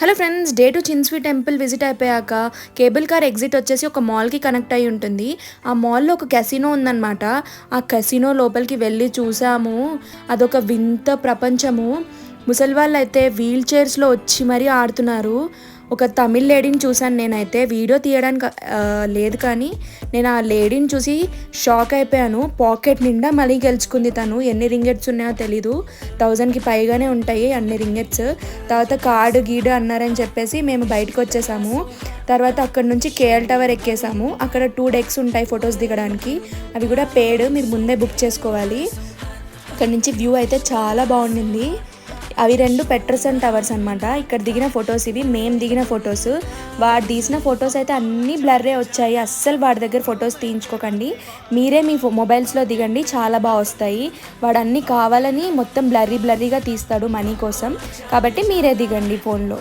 Hello friends, day two చిన్స్వి temple visit అయిపోయాక cable car exit వచ్చేసి ఒక మాల్కి కనెక్ట్ అయి ఉంటుంది. ఆ మాల్లో ఒక కెసినో ఉందన్నమాట. ఆ కెసినో లోపలికి వెళ్ళి చూసాము. అదొక వింత ప్రపంచము. ముసలి వాళ్ళు అయితే వీల్ చైర్స్లో వచ్చి మరీ ఆడుతున్నారు. ఒక తమిళ్ లేడీని చూశాను నేనైతే. వీడియో తీయడానికి లేదు, కానీ నేను ఆ లేడీని చూసి షాక్ అయిపోయాను. పాకెట్ నిండా మనీ గెలుచుకుంది తను. ఎన్ని రింగెట్స్ ఉన్నాయో తెలీదు, 1000కి పైగానే ఉంటాయి అన్ని రింగెట్స్. తర్వాత కార్డు గీడు అన్నారని చెప్పేసి మేము బయటకు వచ్చేసాము. తర్వాత అక్కడ నుంచి కేఎల్ టవర్ ఎక్కేసాము. అక్కడ 2 డెక్స్ ఉంటాయి ఫొటోస్ దిగడానికి. అవి కూడా పేడ్, మీరు ముందే బుక్ చేసుకోవాలి. అక్కడ నుంచి వ్యూ అయితే చాలా బాగుండింది. అవి 2 పెట్రసన్ టవర్స్ అనమాట. ఇక్కడ దిగిన ఫొటోస్ ఇవి, మేము దిగిన ఫొటోస్. వాడు తీసిన ఫొటోస్ అయితే అన్నీ బ్లర్రే వచ్చాయి. అస్సలు వాడి దగ్గర ఫొటోస్ తీయించుకోకండి, మీరే మీ మొబైల్స్లో దిగండి, చాలా బాగా వస్తాయి. వాడు అన్నీ కావాలని మొత్తం బ్లర్రీగా తీస్తాడు మనీ కోసం, కాబట్టి మీరే దిగండి ఫోన్లో.